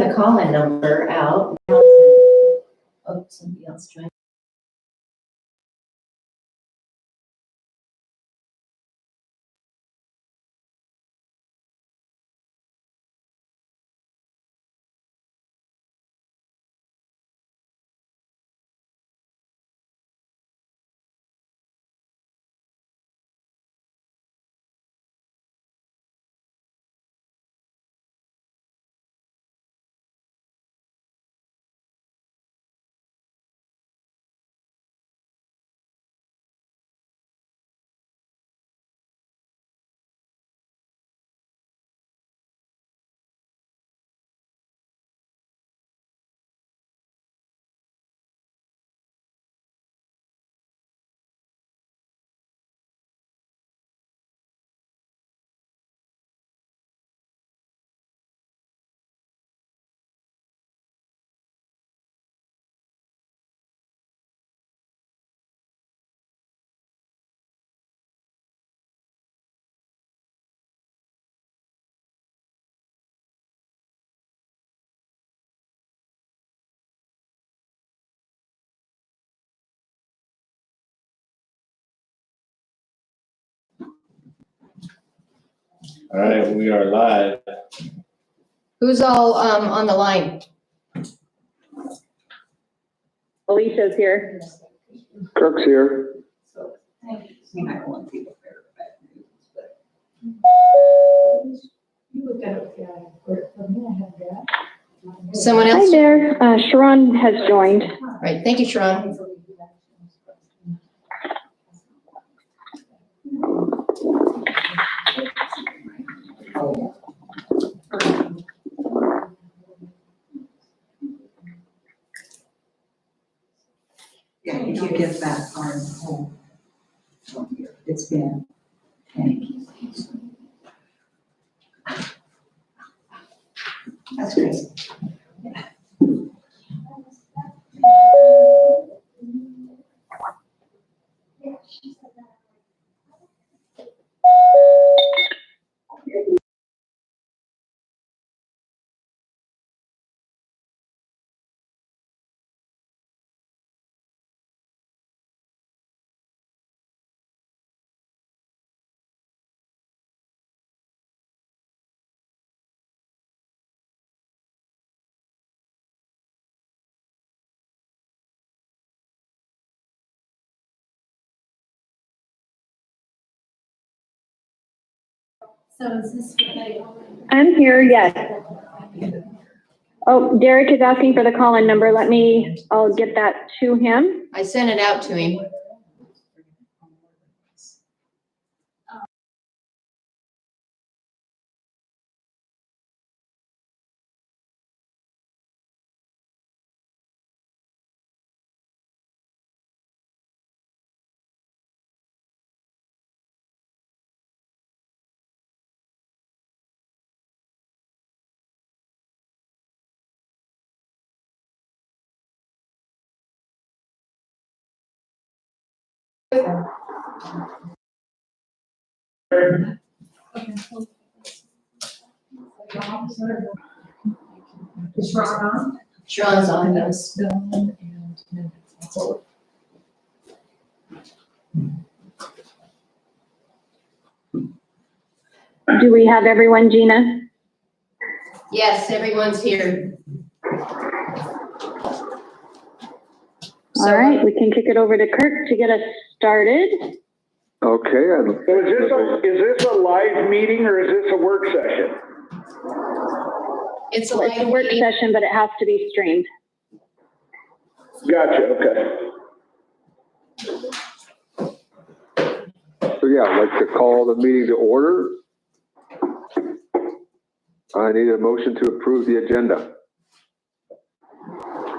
the call-in number out. Oh, somebody else joined. All right, we are live. Who's all on the line? Alicia's here. Kirk's here. Someone Hi else? there. Sharon has joined. Right, thank you, Sharon. Yeah, if you get that far in the hole from here, it's been, thank you. That's great. So is this what they? I'm here, yes. Oh, Derek is asking for the call-in number. I'll get that to him. I sent it out to him. Is Ron on? Sharon's on this. Do we have everyone, Gina? Yes, everyone's here. All right, we can kick it over to Kirk to get us started. Okay. So is this a live meeting or is this a work session? It's a It's a live work meeting. session, but it has to be streamed. Gotcha, okay. So yeah, I'd like to call the meeting to order. I need a motion to approve the agenda.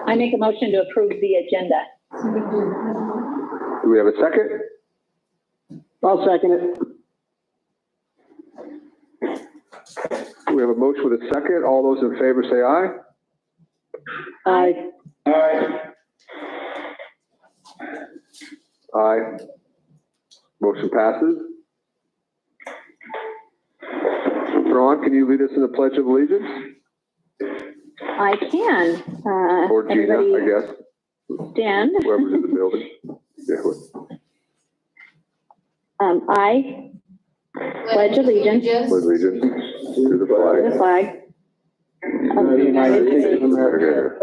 I make a motion to approve the agenda. Do we have a second? I'll second it. We have a motion with a second. All those in favor say aye. Aye. Aye. Aye. Motion passes. Ron, can you lead us in the Pledge of Allegiance? I can. Or Gina, everybody I guess, stand. whoever's in the building. Yeah, I pledge allegiance with allegiance to the to the flag flag of the United States of America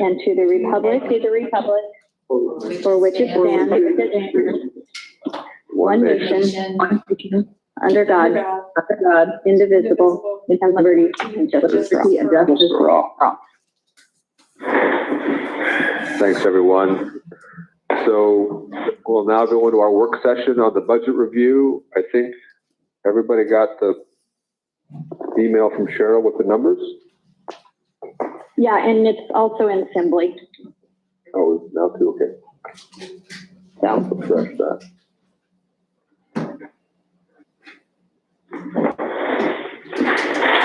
and to the republic for which it stands, one nation, under God, indivisible, with liberty and justice for all. Thanks, everyone. So we'll now go into our work session on the budget review. I think everybody got the email from Cheryl with the numbers? Yeah, and it's also in Assembly, Oh, now too, okay. so. Refresh that.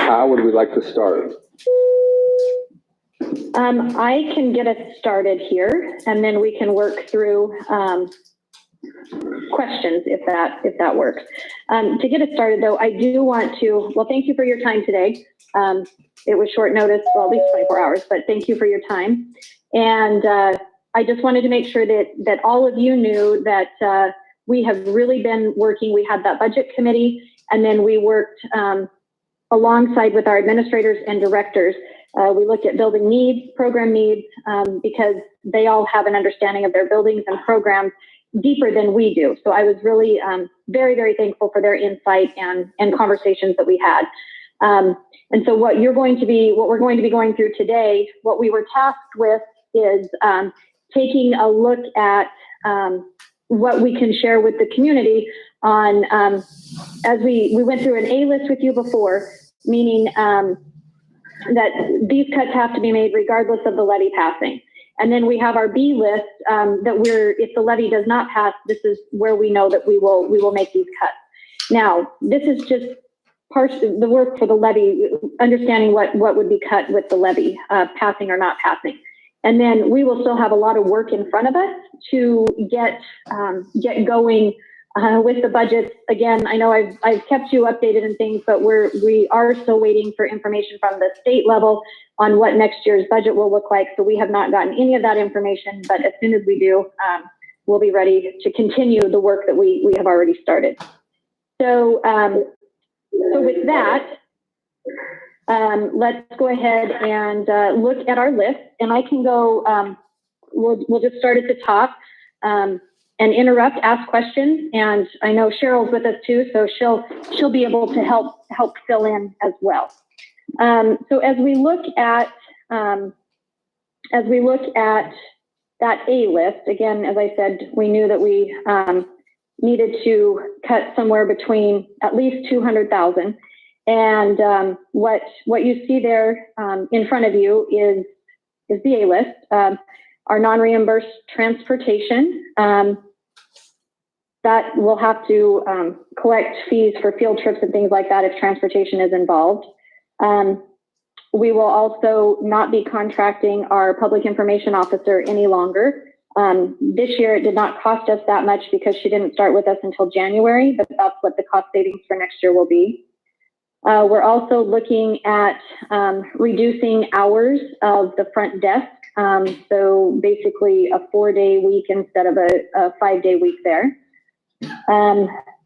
How would we like to start? I can get us started here, and then we can work through questions if that works. To get us started, though, I do want to, well, thank you for your time today. It was short notice, well, at least 24 hours, but thank you for your time. And I just wanted to make sure that all of you knew that we have really been working. We had that budget committee, and then we worked alongside with our administrators and directors. We looked at building needs, program needs, because they all have an understanding of their buildings and programs deeper than we do. So I was really very, very thankful for their insight and conversations that we had. And so what we're going to be going through today, what we were tasked with is taking a look at what we can share with the community on, as we went through an A list with you before, meaning that these cuts have to be made regardless of the levy passing. And then we have our B list if the levy does not pass, this is where we know that we will make these cuts. Now, this is just part of the work for the levy, understanding what would be cut with the levy, passing or not passing. And then we will still have a lot of work in front of us to get going with the budgets. Again, I know I've kept you updated and things, but we are still waiting for information from the state level on what next year's budget will look like. So we have not gotten any of that information, but as soon as we do, we'll be ready to continue the work that we have already started. So, so with that, let's go ahead and look at our list, and I can go, we'll just start at the top and interrupt, ask questions. And I know Cheryl's with us too, so she'll be able to help fill in as well. So as we look at that A list, again, as I said, we knew that we needed to cut somewhere between at least 200,000. And what you see there in front of you is the A list. Our non-reimbursed transportation, that we'll have to collect fees for field trips and things like that if transportation is involved. We will also not be contracting our public information officer any longer. This year it did not cost us that much because she didn't start with us until January, but that's what the cost savings for next year will be. We're also looking at reducing hours of the front desk. So basically a 4-day week instead of a 5-day week there.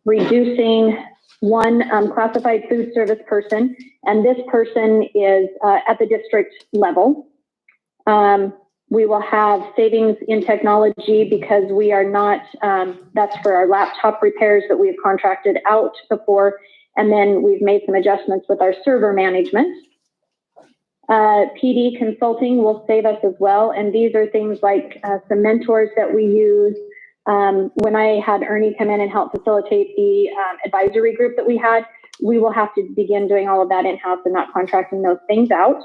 Reducing one classified food service person, and this person is at the district level. We will have savings in technology because we are not, that's for our laptop repairs that we've contracted out before, and then we've made some adjustments with our server management. PD consulting will save us as well, and these are things like some mentors that we use. When I had Ernie come in and help facilitate the advisory group that we had, we will have to begin doing all of that in-house and not contracting those things out.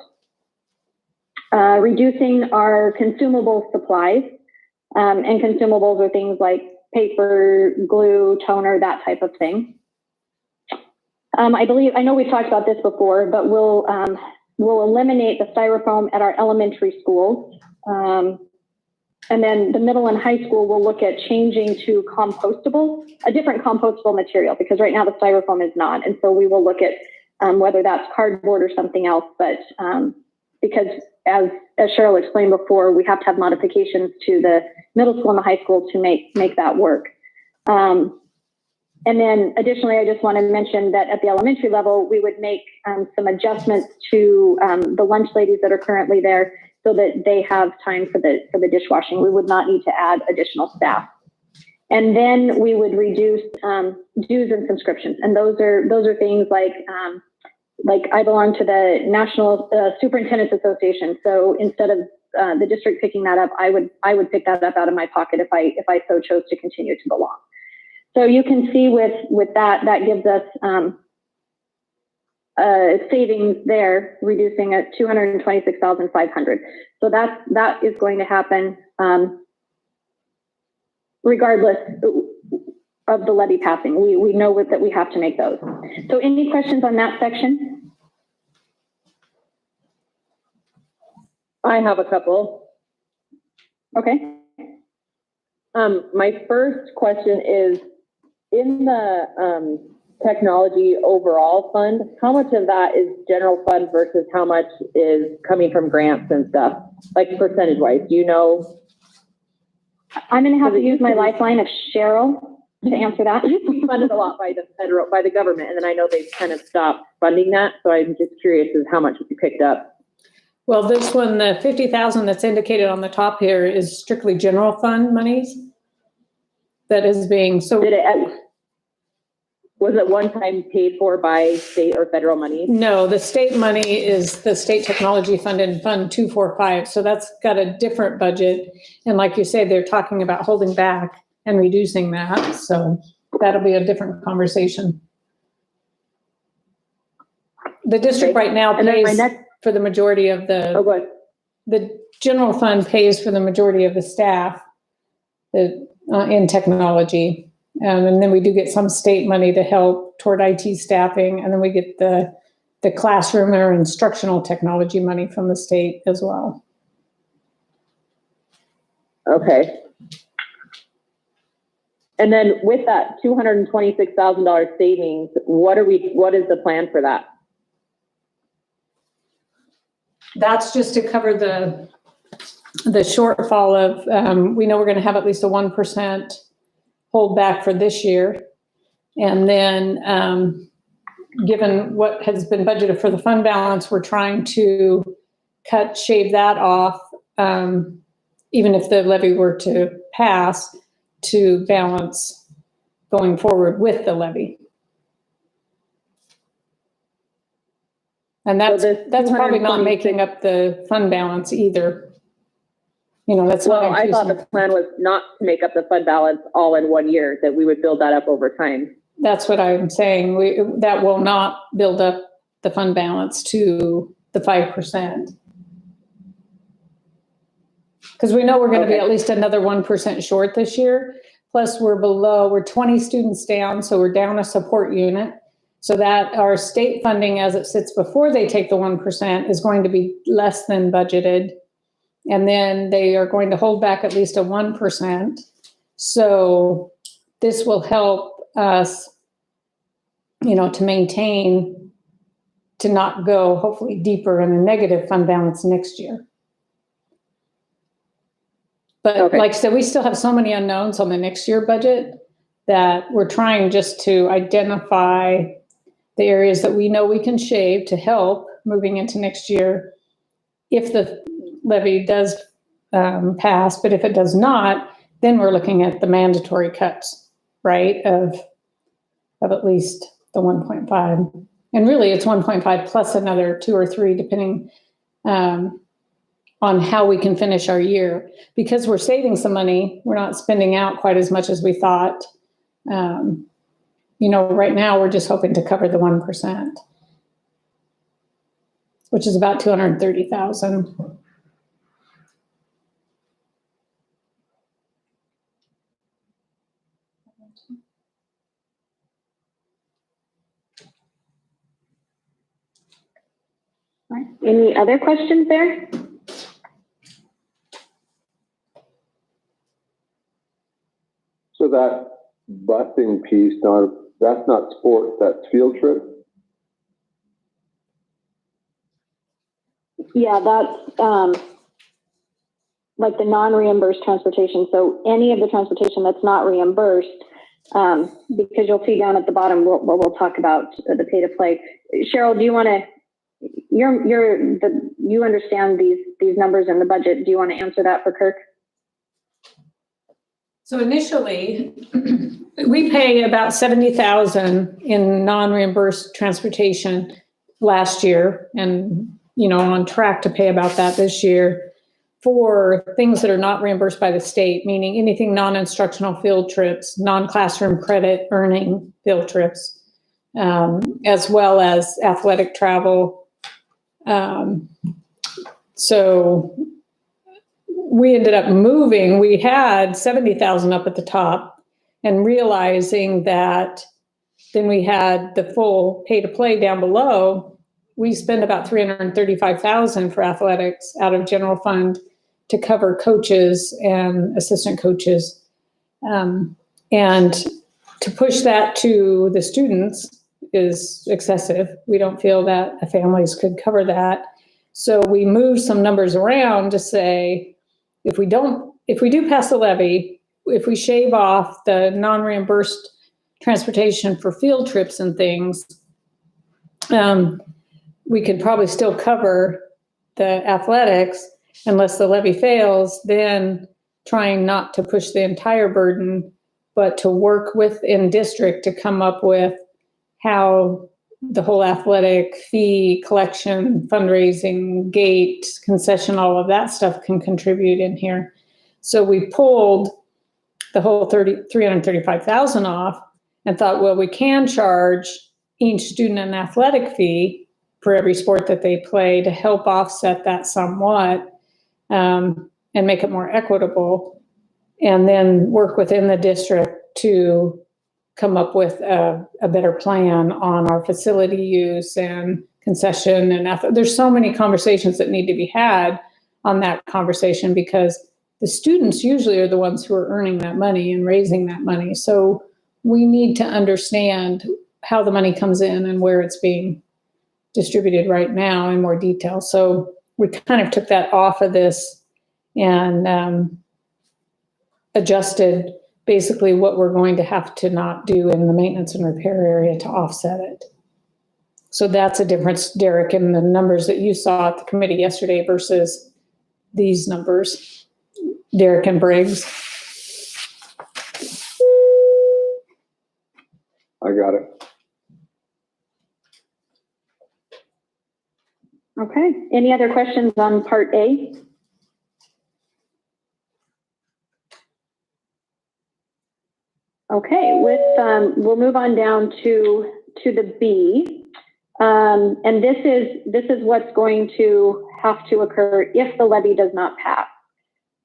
Reducing our consumable supplies, and consumables are things like paper, glue, toner, that type of thing. I know we've talked about this before, but we'll eliminate the styrofoam at our elementary schools. And then the middle and high school will look at changing to a different compostable material, because right now the styrofoam is not. And so we will look at whether that's cardboard or something else, but because as Cheryl explained before, we have to have modifications to the middle school and the high school to make that work. And then additionally, I just want to mention that at the elementary level, we would make some adjustments to the lunch ladies that are currently there so that they have time for the dishwashing. We would not need to add additional staff. And then we would reduce dues and subscriptions. And those are things like I belong to the National Superintendents Association. So instead of the district picking that up, I would pick that up out of my pocket if I so chose to continue to belong. So you can see with that gives us savings there, reducing at $226,500. So that is going to happen regardless of the levy passing. We know that we have to make those. So any questions on that section? I have a couple. Okay. My first question is, in the technology overall fund, how much of that is general fund versus how much is coming from grants and stuff? Like percentage wise, do you know? I'm going to have to use my lifeline of Cheryl to answer that. It used to be funded a lot by the government, and then I know they've kind of stopped funding that. So I'm just curious as how much you picked up. Well, this one, the 50,000 that's indicated on the top here is strictly general fund monies. That is being, so. Was it one time paid for by state or federal money? No, the state money is the State Technology Fund and Fund 245. So that's got a different budget. And like you say, they're talking about holding back and reducing that. So that'll be a different conversation. The district right now pays for the majority of the general fund pays for the majority of the staff in technology. And then we do get some state money to help toward IT staffing. And then we get the classroom or instructional technology money from the state as well. Okay. And then with that $226,000 savings, what is the plan for that? That's just to cover the shortfall of, we know we're going to have at least a 1% hold back for this year. And then given what has been budgeted for the fund balance, we're trying to shave that off, even if the levy were to pass, to balance going forward with the levy. And that's probably not making up the fund balance either. You know, that's well, I thought the plan was not to make up the fund balance all in 1 year, that we would build that up over time. That's what I'm saying. That will not build up the fund balance to the 5%. Because we know we're going to be at least another 1% short this year. Plus we're 20 students down, so we're down a support unit. So that our state funding as it sits before they take the 1% is going to be less than budgeted. And then they are going to hold back at least a 1%. So this will help us, to maintain, to not go hopefully deeper in a negative fund balance next year. But like I said, we still have so many unknowns on the next year budget that we're trying just to identify the areas that we know we can shave to help moving into next year if the levy does pass. But if it does not, then we're looking at the mandatory cuts, right, of at least the 1.5. And really it's 1.5 plus another 2 or 3, depending on how we can finish our year. Because we're saving some money, we're not spending out quite as much as we thought. Right now we're just hoping to cover the 1%, which is about $230,000. Any other questions there? So that busing piece, that's not sports, that's field trip? Yeah, that's, like the non-reimbursed transportation. So any of the transportation that's not reimbursed, because you'll see down at the bottom, we'll talk about the pay to play. Cheryl, do you want to, you understand these numbers in the budget. Do you want to answer that for Kirk? So initially, we pay about 70,000 in non-reimbursed transportation last year, and, you know, on track to pay about that this year for things that are not reimbursed by the state, meaning anything non-instructional field trips, non-classroom credit earning field trips, as well as athletic travel. So we ended up moving, we had 70,000 up at the top, and realizing that then we had the full pay to play down below. We spend about 335,000 for athletics out of general fund to cover coaches and assistant coaches. And to push that to the students is excessive. We don't feel that the families could cover that. So we moved some numbers around to say, if we do pass the levy, if we shave off the non-reimbursed transportation for field trips and things, we could probably still cover the athletics unless the levy fails, then trying not to push the entire burden, but to work within district to come up with how the whole athletic fee collection, fundraising, gate, concession, all of that stuff can contribute in here. So we pulled the whole 335,000 off and thought, well, we can charge each student an athletic fee for every sport that they play to help offset that somewhat, and make it more equitable, and then work within the district to come up with a better plan on our facility use and concession. And there's so many conversations that need to be had on that conversation, because the students usually are the ones who are earning that money and raising that money. So we need to understand how the money comes in and where it's being distributed right now in more detail. So we kind of took that off of this and adjusted basically what we're going to have to not do in the maintenance and repair area to offset it. So that's a difference, Derek, in the numbers that you saw at the committee yesterday versus these numbers, Derek and Briggs. I got it. Okay, any other questions on part A? Okay, we'll move on down to the B. And this is what's going to have to occur if the levy does not pass.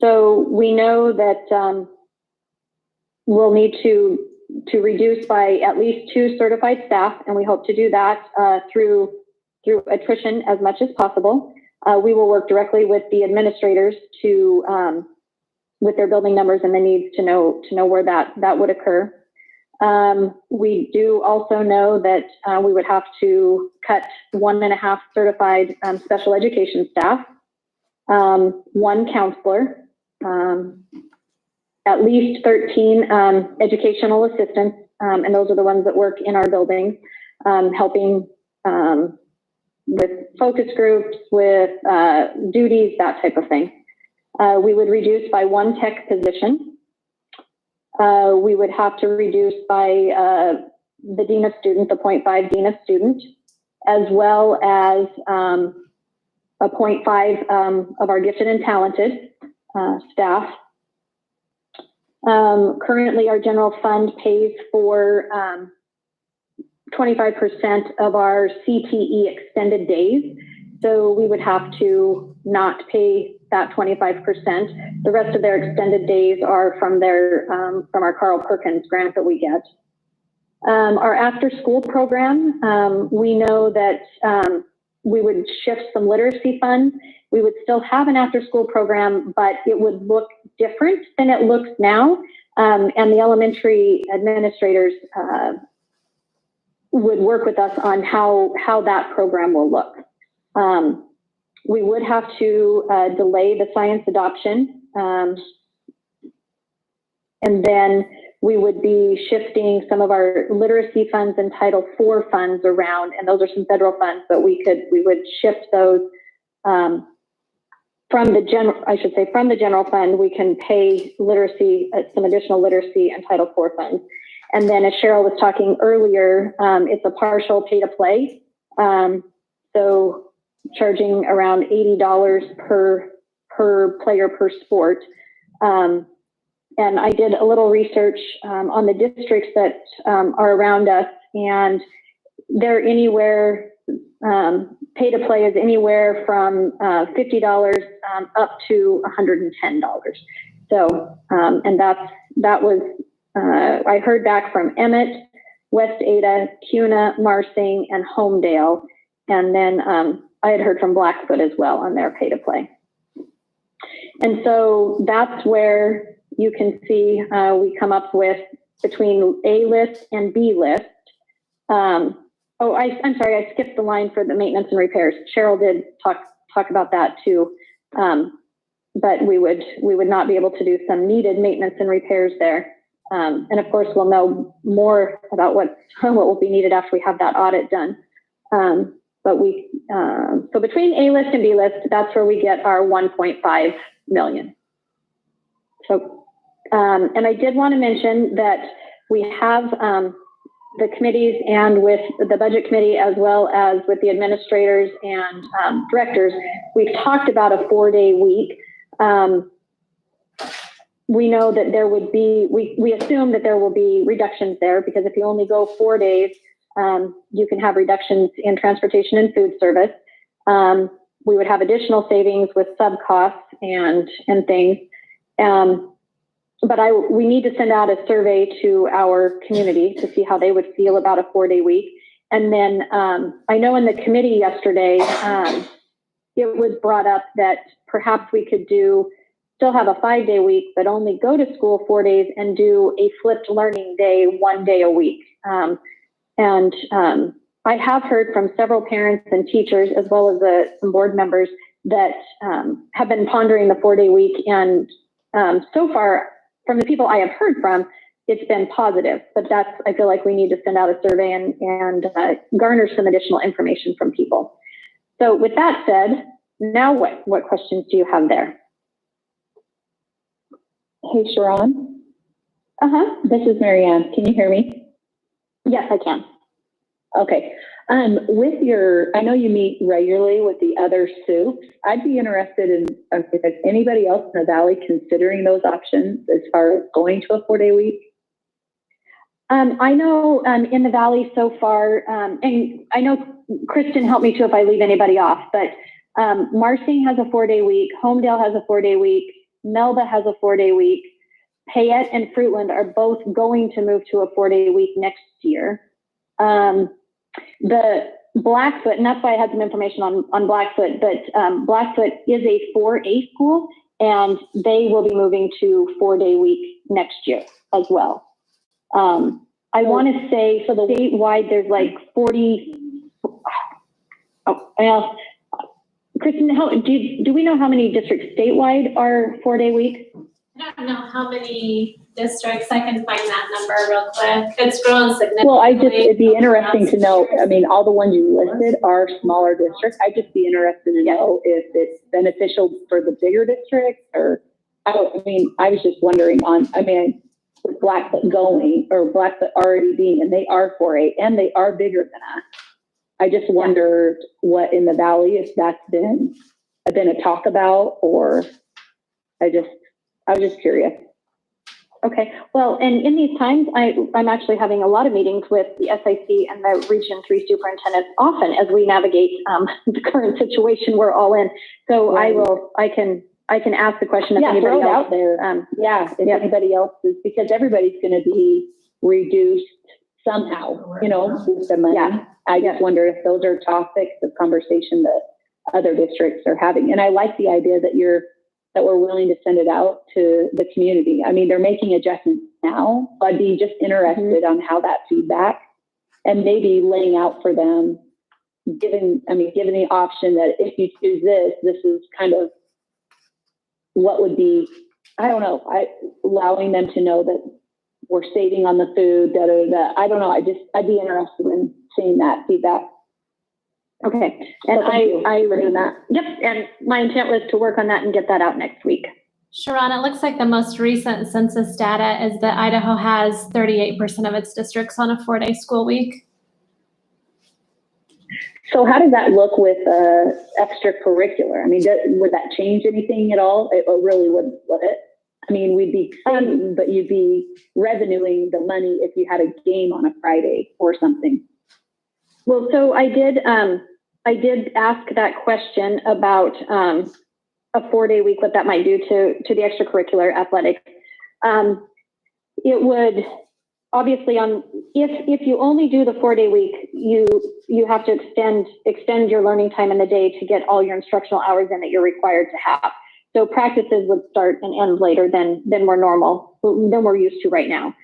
So we know that we'll need to reduce by at least 2 certified staff, and we hope to do that through attrition as much as possible. We will work directly with the administrators to with their building numbers and the needs to know where that would occur. We do also know that we would have to cut 1.5 certified special education staff, 1 counselor, at least 13 educational assistants, and those are the ones that work in our building, helping with focus groups, with duties, that type of thing. We would reduce by 1 tech position. We would have to reduce by the dean of student, the 0.5 dean of student, as well as a 0.5 of our gifted and talented staff. Currently, our general fund pays for 25% of our CTE extended days. So we would have to not pay that 25%. The rest of their extended days are from from our Carl Perkins grant that we get. Our after school program, we know that we would shift some literacy funds. We would still have an after school program, but it would look different than it looks now. And the elementary administrators would work with us on how that program will look. We would have to delay the science adoption. And then we would be shifting some of our literacy funds and Title IV funds around, and those are some federal funds, but we would shift those from the general fund. We can pay literacy, some additional literacy and Title IV funds. And then as Cheryl was talking earlier, it's a partial pay to play. So charging around $80 per player per sport. And I did a little research on the districts that are around us, and they're anywhere, pay to play is anywhere from $50 up to $110. So, and that was, I heard back from Emmett, West Ada, Cuna, Marsing, and Homedale. And then I had heard from Blackfoot as well on their pay to play. And so that's where you can see we come up with between A list and B list. I'm sorry, I skipped the line for the maintenance and repairs. Cheryl did talk about that too. But we would not be able to do some needed maintenance and repairs there. And of course, we'll know more about what will be needed after we have that audit done. But so between A list and B list, that's where we get our 1.5 million. So, and I did want to mention that we have the committees and with the budget committee, as well as with the administrators and directors, we've talked about a 4-day week. We know that there would be, we assume that there will be reductions there, because if you only go 4 days, you can have reductions in transportation and food service. We would have additional savings with sub costs and things. But we need to send out a survey to our community to see how they would feel about a 4-day week. And then I know in the committee yesterday, it was brought up that perhaps we could still have a 5-day week, but only go to school 4 days and do a flipped learning day 1 day a week. And I have heard from several parents and teachers, as well as some board members, that have been pondering the 4-day week. And so far, from the people I have heard from, it's been positive. But I feel like we need to send out a survey and garner some additional information from people. So with that said, now what questions do you have there? Hey, Sharon. This is Marianne. Can you hear me? Yes, I can. Okay. I know you meet regularly with the other SUPs. I'd be interested in if there's anybody else in the Valley considering those options as far as going to a 4-day week. I know in the Valley so far, and I know Kristen, help me too if I leave anybody off, but Marsing has a 4-day week, Homedale has a 4-day week, Melba has a 4-day week, Payette and Fruitland are both going to move to a 4-day week next year. The Blackfoot, and that's why I had some information on Blackfoot, but Blackfoot is a 4A school, and they will be moving to 4-day week next year as well. I want to say for the statewide, there's like 40. Kristen, do we know how many districts statewide are 4-day weeks? I don't know how many districts. I can find that number real quick. It's grown significantly. Well, it'd be interesting to know. I mean, all the ones you listed are smaller districts. I'd just be interested to know if it's beneficial for the bigger districts, or I was just wondering with Blackfoot going, or Blackfoot already being, and they are 4A and they are bigger than us. I just wondered what in the Valley, if that's been a talk about, or I was just curious. Okay, well, and in these times, I'm actually having a lot of meetings with the SIC and the Region 3 superintendents often as we navigate the current situation we're all in. So right. I can ask the question if anybody else out there. If anybody else is, because everybody's going to be reduced somehow, with the money. Yeah. I just wonder if those are topics of conversation that other districts are having. And I like the idea that we're willing to send it out to the community. I mean, they're making adjustments now. I'd be just interested on how that feedback, and maybe laying out for them given the option that if you choose this, this is kind of what would be, I don't know, allowing them to know that we're saving on the food, I don't know, I'd be interested in seeing that feedback. Okay, and I agree with that. Yep, and my intent was to work on that and get that out next week. Sharon, it looks like the most recent census data is that Idaho has 38% of its districts on a 4-day school week. So how does that look with extracurricular? I mean, would that change anything at all? It really would it? I mean, we'd be saving, but you'd be revenuing the money if you had a game on a Friday or something. Well, so I did ask that question about a 4-day week, what that might do to the extracurricular athletics. It would obviously if you only do the 4-day week, you have to extend your learning time in the day to get all your instructional hours in that you're required to have. So practices would start and end later than we're used to right now.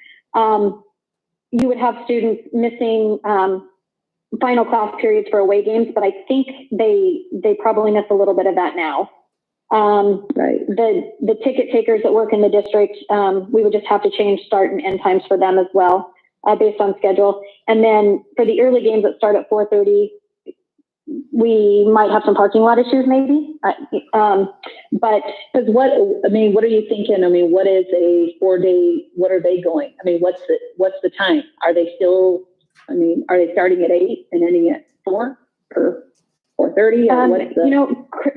You would have students missing final class periods for away games, but I think they probably miss a little bit of that now. Right. The ticket takers that work in the district, we would just have to change start and end times for them as well, based on schedule. And then for the early games that start at 4:30, we might have some parking lot issues maybe. But what are you thinking? I mean, what is a 4-day, what are they going? I mean, what's the time? Are they starting at 8 and ending at 4 or 4:30? Or what's the...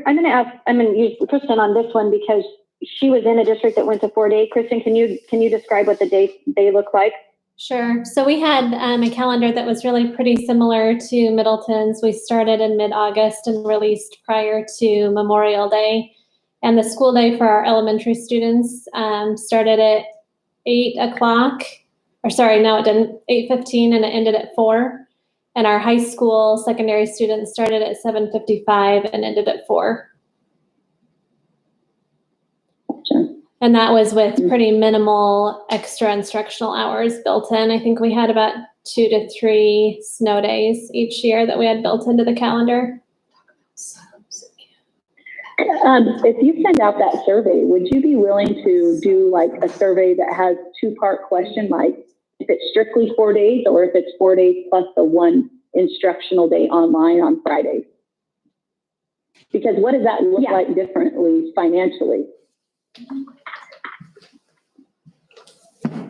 I'm going to use Kristen on this one because she was in a district that went to 4-day. Kristen, can you describe what the day look like? Sure. So we had a calendar that was really pretty similar to Middleton's. We started in mid-August and released prior to Memorial Day. And the school day for our elementary students started at 8 o'clock. Or sorry, no, it didn't. 8:15 and it ended at 4. And our high school secondary students started at 7:55 and ended at 4. And that was with pretty minimal extra instructional hours built in. I think we had about 2 to 3 snow days each year that we had built into the calendar. If you send out that survey, would you be willing to do like a survey that has 2-part question, like if it's strictly 4 days or if it's 4 days plus the 1 instructional day online on Fridays? Because what does that look like differently financially?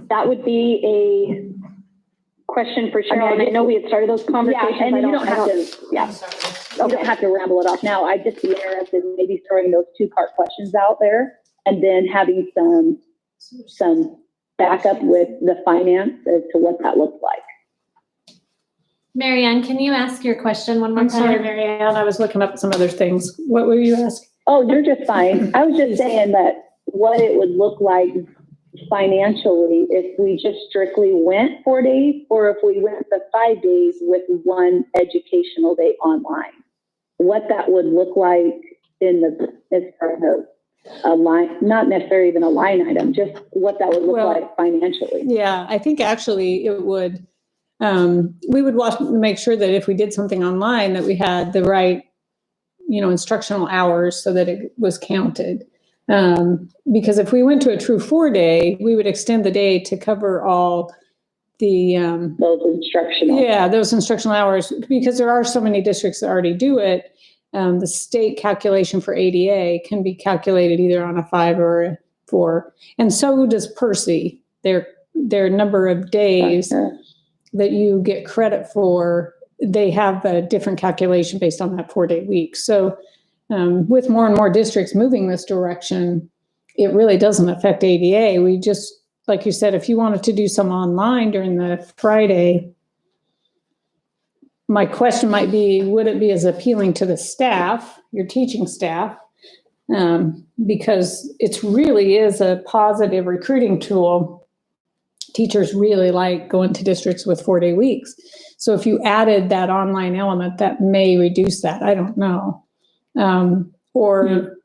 That would be a question for Cheryl. I know we had started those conversations. Yeah, and you don't have to ramble it off now. I'd just be interested in maybe throwing those 2-part questions out there and then having some backup with the finance as to what that looks like. Marianne, can you ask your question one more time? I'm sorry, Marianne, I was looking up some other things. What were you asking? Oh, you're just fine. I was just saying that what it would look like financially if we just strictly went 4 days or if we went the 5 days with 1 educational day online. What that would look like as part of a line, not necessarily even a line item, just what that would look like financially. Yeah, I think actually it would, we would make sure that if we did something online that we had the right, instructional hours so that it was counted. Because if we went to a true 4-day, we would extend the day to cover all the those instructional hours, because there are so many districts that already do it. The state calculation for ADA can be calculated either on a 5 or a 4, and so does Percy. Their number of days that you get credit for, they have a different calculation based on that 4-day week. So with more and more districts moving this direction, it really doesn't affect ADA. We just, like you said, if you wanted to do some online during the Friday, my question might be, would it be as appealing to the staff, your teaching staff? Because it really is a positive recruiting tool. Teachers really like going to districts with 4-day weeks. So if you added that online element, that may reduce that. I don't know. Or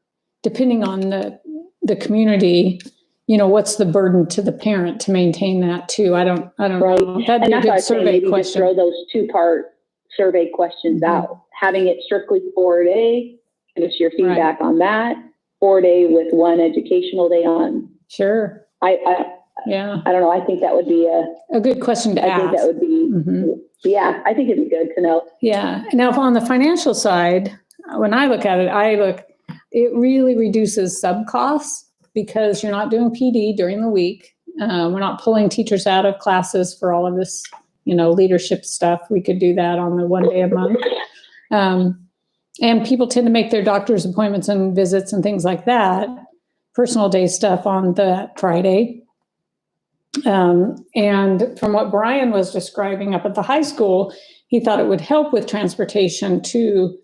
depending on the community, what's the burden to the parent to maintain that too? I don't know. That'd be a good survey question. Throw those 2-part survey questions Mhm. out. Having it strictly 4-day, give us your feedback on that. 4-day with one educational day on. Sure. I Yeah. don't know. I think that would be A good question to I think that ask. would be, Mhm. yeah, I think it'd be good to know. Yeah. Now, on the financial side, when I look at it, it really reduces sub costs because you're not doing PD during the week. We're not pulling teachers out of classes for all of this, leadership stuff. We could do that on the 1 day a month. And people tend to make their doctor's appointments and visits and things like that, personal day stuff on that Friday. And from what Brian was describing up at the high school, he thought it would help with transportation to,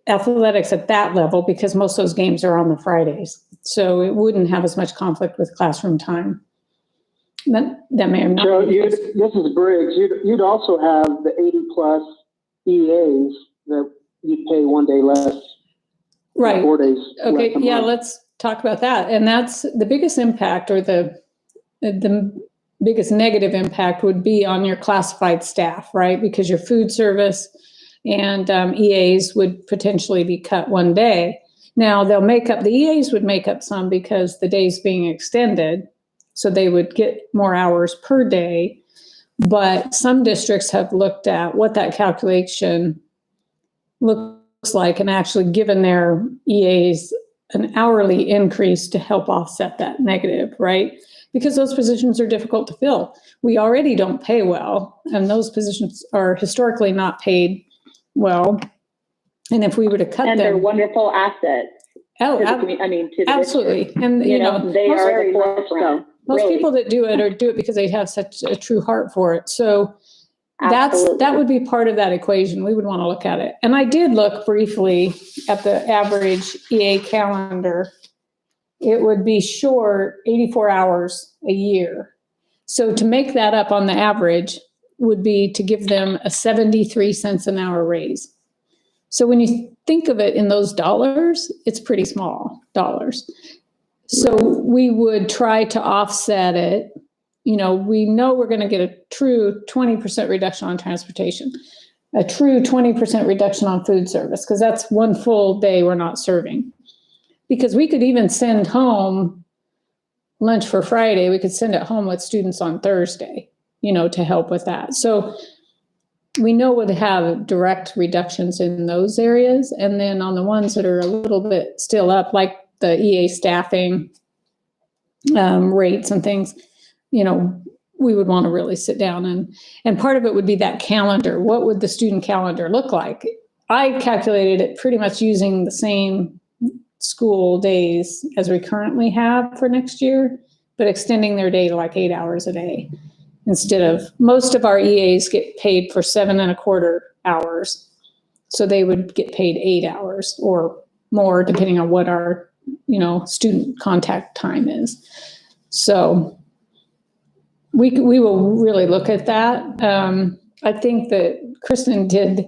athletics at that level because most of those games are on the Fridays. So it wouldn't have as much conflict with classroom time. That may have not. So this is Briggs. You'd also have the 80+ EAs that you pay 1 day less. Right. 4 days. Okay. less a Yeah. month. Let's talk about that. And that's the biggest impact, or the biggest negative impact would be on your classified staff, right? Because your food service and EAs would potentially be cut 1 day. Now the EAs would make up some because the day's being extended, so they would get more hours per day. But some districts have looked at what that calculation looks like and actually given their EAs an hourly increase to help offset that negative, right? Because those positions are difficult to fill. We already don't pay well, and those positions are historically not paid well. And if we were to cut And they're them, wonderful assets oh, to the community, to the absolutely. district. And They are the forefront. most really. people that do it because they have such a true heart for it. So that Absolutely. would be part of that equation. We would want to look at it. And I did look briefly at the average EA calendar. It would be short 84 hours a year. So to make that up on the average would be to give them a 73 cents an hour raise. So when you think of it in those dollars, it's pretty small dollars. So we would try to offset it. We know we're going to get a true 20% reduction on transportation, a true 20% reduction on food service, because that's 1 full day we're not serving. Because we could even send home lunch for Friday. We could send it home with students on Thursday, to help with that. So we know we'd have direct reductions in those areas. And then on the ones that are a little bit still up, like the EA staffing rates and things, we would want to really sit down and part of it would be that calendar. What would the student calendar look like? I calculated it pretty much using the same school days as we currently have for next year, but extending their day to like 8 hours a day instead of, most of our EAs get paid for 7.25 hours. So they would get paid 8 hours or more depending on what our, student contact time is. So we will really look at that. I think that Kristen did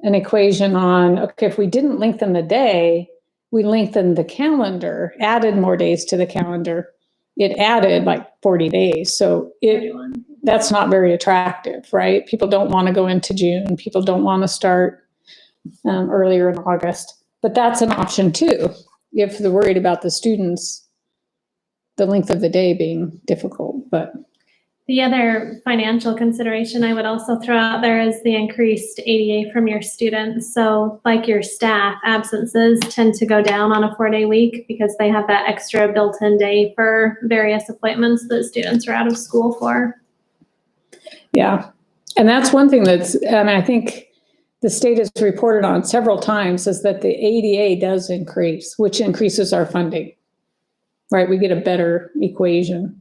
an equation on, okay, if we didn't lengthen the day, we lengthened the calendar, added more days to the calendar. It added like 40 days. So that's not very attractive, right? People don't want to go into June. People don't want to start earlier in August. But that's an option too, if they're worried about the students, the length of the day being difficult. But The other financial consideration I would also throw out there is the increased ADA from your students. So like your staff, absences tend to go down on a 4-day week because they have that extra built-in day for various appointments that students are out of school for. yeah, and that's one thing I think the state has reported on several times is that the ADA does increase, which increases our funding, right? We get a better equation.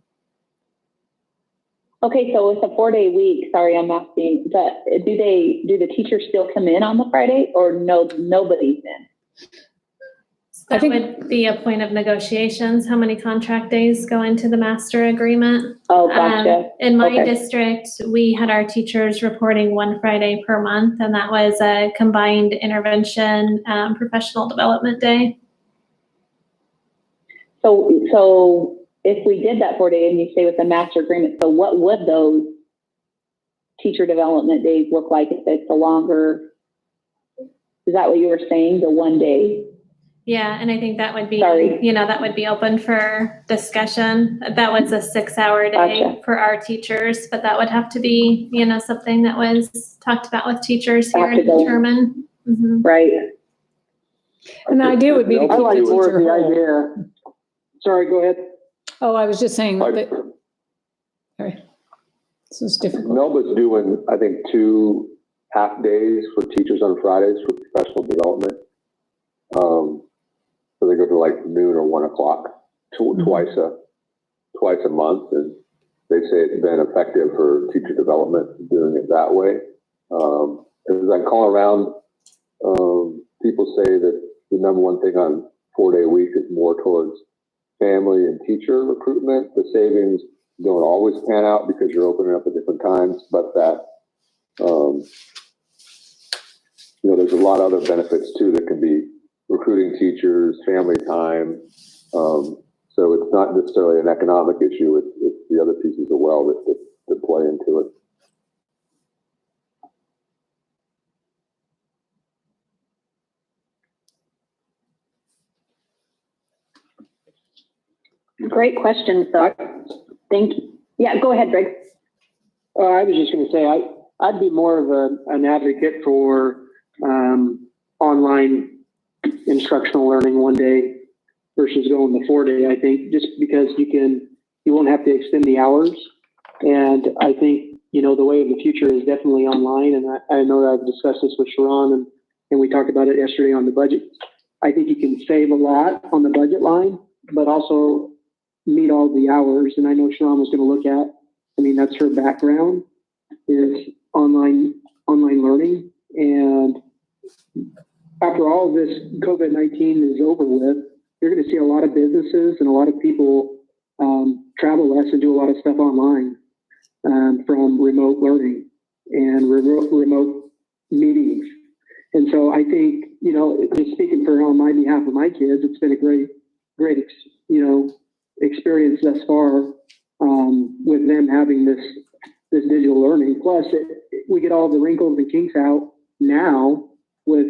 Okay, so with a 4-day week, sorry, I'm asking, do the teachers still come in on the Friday or nobody's in? That would be a point of negotiations. How many contract days go into the master agreement? Oh, gotcha. In my Okay. district, we had our teachers reporting 1 Friday per month, and that was a combined intervention, professional development day. So if we did that 4-day and you say with the master agreement, so what would those teacher development days look like if it's a longer, is that what you were saying, the one day? Yeah, and I think that would be, Sorry. that would be open for discussion. That was a 6-hour day Gotcha. for our teachers, but that would have to be, something that was talked about with teachers here Have to and go. determine. Mhm. Right. And the idea would be to keep I like the more of teacher the whole. idea. Sorry, go ahead. Oh, I was just saying Like, that, sorry. This is difficult. Melba's doing, I think, 2 half days for teachers on Fridays for professional development. So they go to like noon or 1 o'clock twice a month, and they say it's been effective for teacher development doing it that way. As I call around, people say that the number one thing on 4-day week is more towards family and teacher recruitment. The savings don't always pan out because you're opening up at different times, but that, there's a lot of other benefits too that can be recruiting teachers, family time. So it's not necessarily an economic issue. It's the other pieces as well that play into it. Great questions, though. Thank you. Yeah, go ahead, Greg. I was just going to say, I'd be more of an advocate for online instructional learning one day versus going the 4-day. I think just because you won't have to extend the hours, and I think the way of the future is definitely online. And I know that I've discussed this with Sharon, and we talked about it yesterday on the budget. I think you can save a lot on the budget line, but also meet all the hours. And I know Sharon was going to look at, that's her background is online learning. And after all of this COVID-19 is over with, you're going to see a lot of businesses and a lot of people travel less and do a lot of stuff online from remote learning and remote meetings. And so I think, just speaking on my behalf of my kids, it's been a great experience thus far with them having this digital learning. Plus, we get all the wrinkles and kinks out now with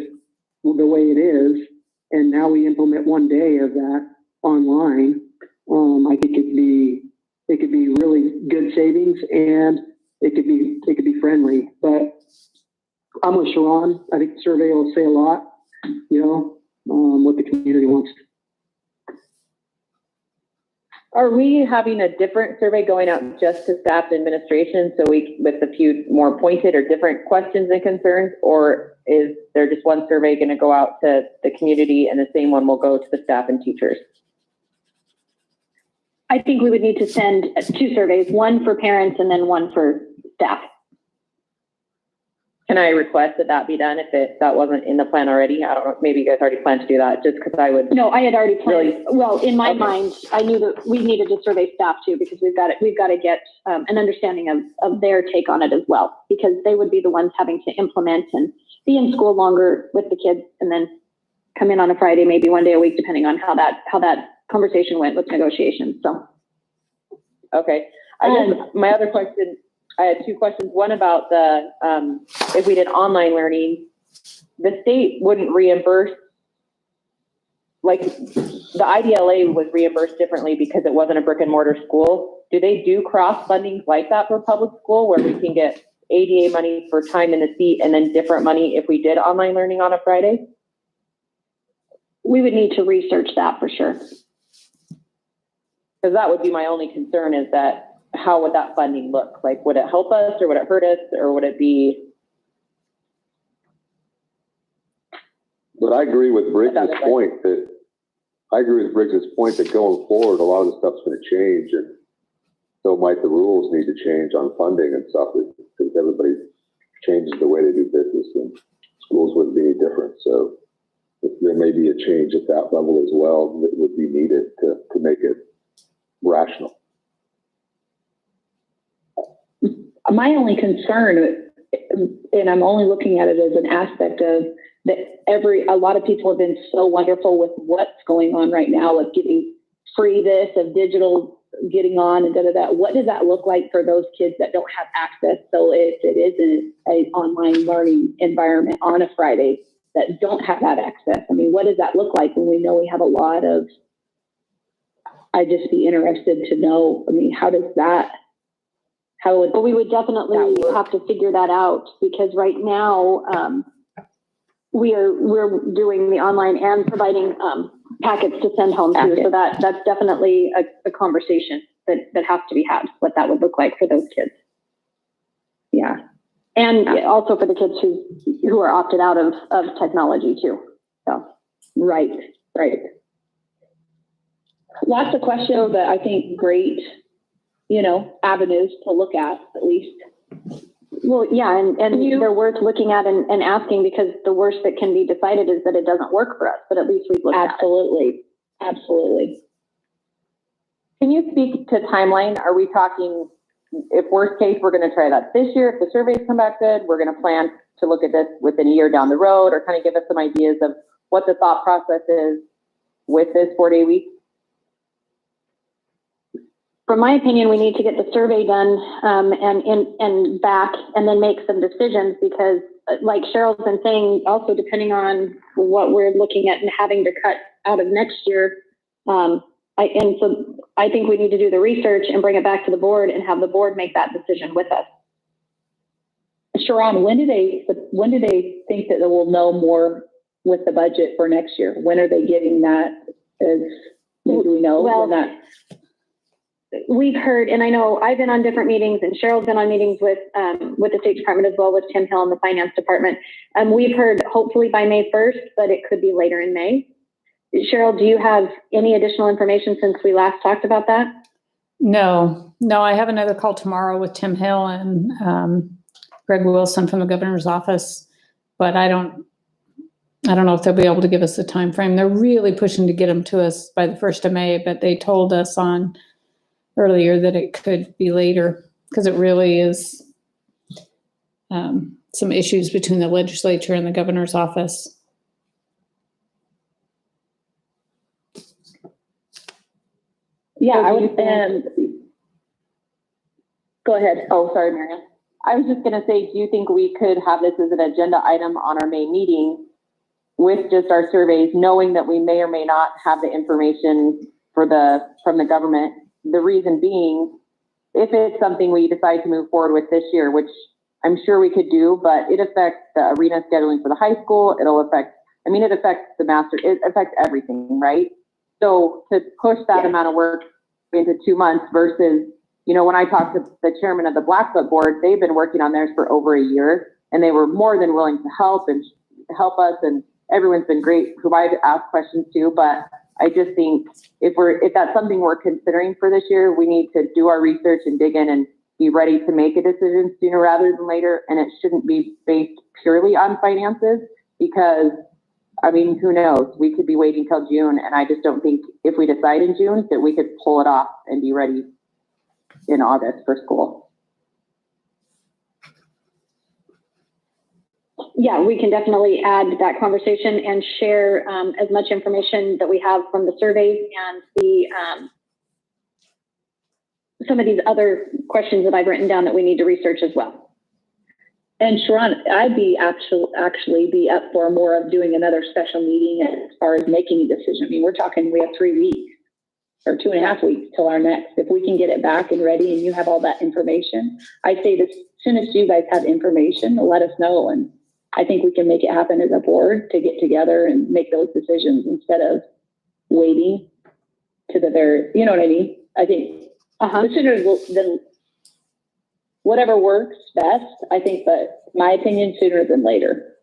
the way it is, and now we implement 1 day of that online. I think it could be really good savings, and it could be friendly. But I'm with Sharon. I think the survey will say a lot, what the community wants. Are we having a different survey going out just to staff and administration, so with a few more pointed or different questions and concerns, or is there just one survey going to go out to the community and the same one will go to the staff and teachers? I think we would need to send 2 surveys, one for parents and then one for staff. Can I request that be done if that wasn't in the plan already? I don't know, maybe you guys already planned to do that, just because I would. No, I had already planned. Really? Well, in my Okay. mind, I knew that we needed to survey staff too, because we've got to get an understanding of their take on it as well, because they would be the ones having to implement and be in school longer with the kids, and then come in on a Friday, maybe 1 day a week, depending on how that conversation went with negotiations. So, Okay. My other question, I had 2 questions. One about if we did online learning, the state wouldn't reimburse, like the IDLA was reimbursed differently because it wasn't a brick and mortar school. Do they do cross funding like that for public school, where we can get ADA money for time in the seat and then different money if we did online learning on a Friday? we would need to research that for sure. Because that would be my only concern, is that how would that funding look? Like, would it help us or would it hurt us, or would it be? But I agree with Briggs' point that going forward, a lot of the stuff's going to change, and so might the rules need to change on funding and stuff, because everybody changes the way they do business, and schools wouldn't be any different. So there may be a change at that level as well that would be needed to make it rational. My only concern, and I'm only looking at it as an aspect of that, a lot of people have been so wonderful with what's going on right now, of giving free this, of digital getting on and da-da-da. What does that look like for those kids that don't have access? So if it is an online learning environment on a Friday that don't have that access, I mean, what does that look like when we know we have a lot of, I'd just be interested to know, I mean, how would, But we would definitely that work? have to figure that out, because right now, we're doing the online and providing, packets to send home too. So that's definitely a conversation that has to be had, what that would look like for those kids. yeah. And also for the kids who are opted out of technology too. So, Right. Lots of questions, but I think great, avenues to look at least. well, yeah, and they're worth looking at and asking, because the worst that can be decided is that it doesn't work for us, but at least we've looked at it. Absolutely. Can you speak to timeline? Are we talking, if worst case, we're gonna try that this year, if the surveys come back good, we're gonna plan to look at this within a year down the road, or kind of give us some ideas of what the thought process is with this 4-day week? From my opinion, we need to get the survey done, and back, and then make some decisions, because like Cheryl's been saying, also depending on what we're looking at and having to cut out of next year, so I think we need to do the research and bring it back to the board and have the board make that decision with us. Sharon, when do they think that they will know more with the budget for next year? When are they getting that? Do we know? Well, when that? We've heard, and I know I've been on different meetings, and Cheryl's been on meetings with the State Department as well, with Tim Hill and the Finance Department. We've heard hopefully by May 1st, but it could be later in May. Cheryl, do you have any additional information since we last talked about that? No, I have another call tomorrow with Tim Hill and Greg Wilson from the governor's office, but I don't know if they'll be able to give us a time frame. They're really pushing to get them to us by the 1st of May, but they told us earlier that it could be later, because it really is some issues between the legislature and the governor's office. Yeah, I would, go ahead. Oh, sorry, Marianne. I was just gonna say, do you think we could have this as an agenda item on our May meeting with just our surveys, knowing that we may or may not have the information from the government? The reason being, if it's something we decide to move forward with this year, which I'm sure we could do, but it affects the arena scheduling for the high school. It affects the master, it affects everything, right? So to push that amount of work into 2 months versus, when I talked to the chairman of the Blackfoot board, they've been working on theirs for over a year, and they were more than willing to help us, and everyone's been great who I've asked questions to. But I just think if that's something we're considering for this year, we need to do our research and dig in and be ready to make a decision sooner rather than later. And it shouldn't be based purely on finances, because who knows? We could be waiting till June, and I just don't think if we decide in June that we could pull it off and be ready in August for school. Yeah, we can definitely add that conversation and share as much information that we have from the surveys and the some of these other questions that I've written down that we need to research as well. And Sharon, I'd be actually be up for more of doing another special meeting as far as making a decision. We're talking, we have 3 weeks or 2.5 weeks till our next. If we can get it back and ready and you have all that information, I say this, as soon as you guys have information, let us know. And I think we can make it happen as a board to get together and make those decisions instead of waiting to the very, you know what I mean? I think the sooner than whatever works best, I think, but my opinion, sooner than later.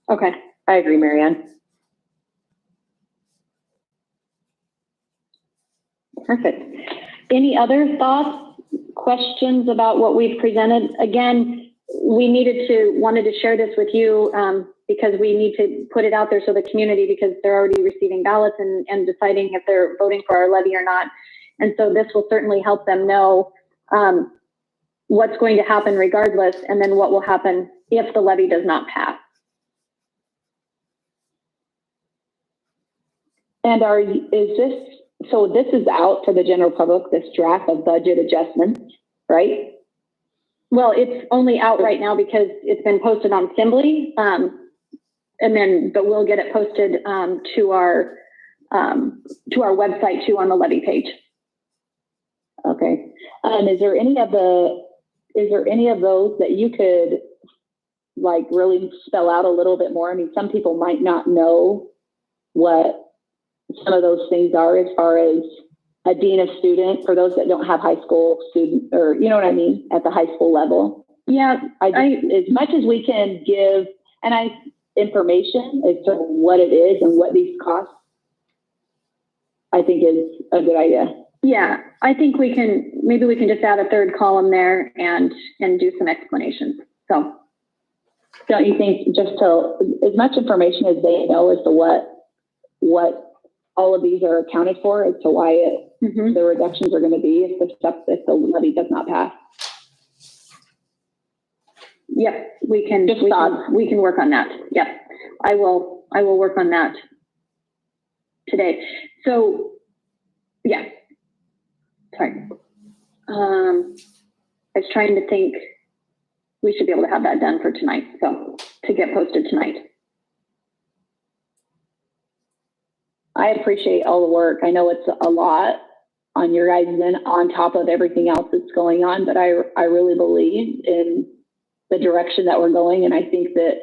Okay. I agree, Marianne. Perfect. Any other thoughts, questions about what we've presented? Again, we wanted to share this with you because we need to put it out there so the community, because they're already receiving ballots and deciding if they're voting for our levy or not. And so this will certainly help them know what's going to happen regardless, and then what will happen if the levy does not pass. And is this so this is out for the general public, this draft of budget adjustments, right? Well, it's only out right now because it's been posted on Assembly. But we'll get it posted, to our website too on the levy page. Okay. Is there any of those that you could like really spell out a little bit more? I mean, some people might not know what some of those things are as far as a dean of student for those that don't have high school student, or you know what I mean, at the high school level. Yeah, As much as we can give information as to what it is and what these cost, I think is a good idea. yeah, I think maybe we can just add a third column there and do some explanations. So, Don't you think just as much information as they know as to what all of these are accounted for, as to why the reductions are going to be if the levy does not pass? yep, we can work on that. Yep. I will work on that today. So, yeah. Sorry. I was trying to think, we should be able to have that done for tonight, so to get posted tonight. I appreciate all the work. I know it's a lot on your guys' end on top of everything else that's going on, but I really believe in the direction that we're going, and I think that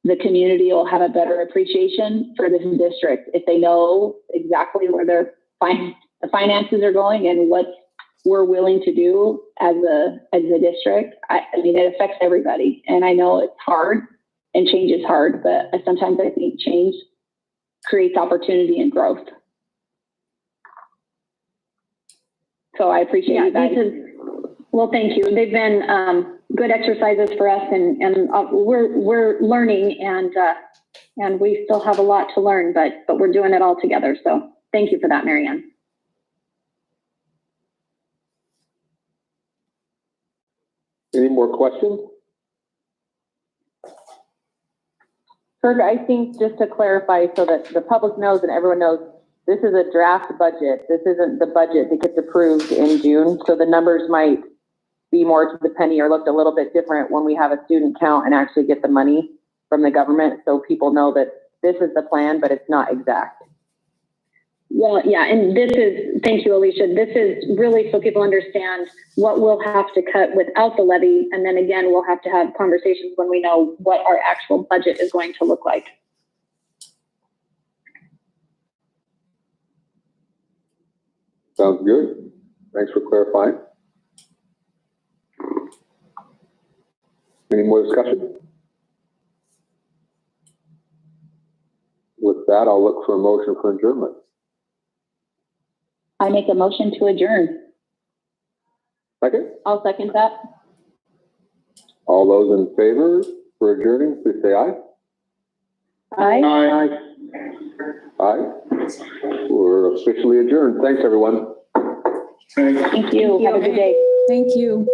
the community will have a better appreciation for this district if they know exactly where the finances are going and what we're willing to do as a district. I mean, it affects everybody, and I know it's hard and change is hard, but sometimes I think change creates opportunity and growth. So I appreciate you guys. Well, thank you. They've been good exercises for us, and we're learning, and we still have a lot to learn, but we're doing it all together. So thank you for that, Marianne. Any more questions? Kirk, I think just to clarify so that the public knows and everyone knows, this is a draft budget. This isn't the budget that gets approved in June. So the numbers might be more to the penny or look a little bit different when we have a student count and actually get the money from the government. So people know that this is the plan, but it's not exact. Well, yeah, and thank you, Alicia. This is really so people understand what we'll have to cut without the levy. And then again, we'll have to have conversations when we know what our actual budget is going to look like. Sounds good. Thanks for clarifying. Any more discussion? With that, I'll look for a motion for adjournment. I make a motion to adjourn. Second? I'll second that. All those in favor for adjourning, please say aye. Aye. Aye. We're officially adjourned. Thanks, everyone. Thank you. Have a good day. Thank you.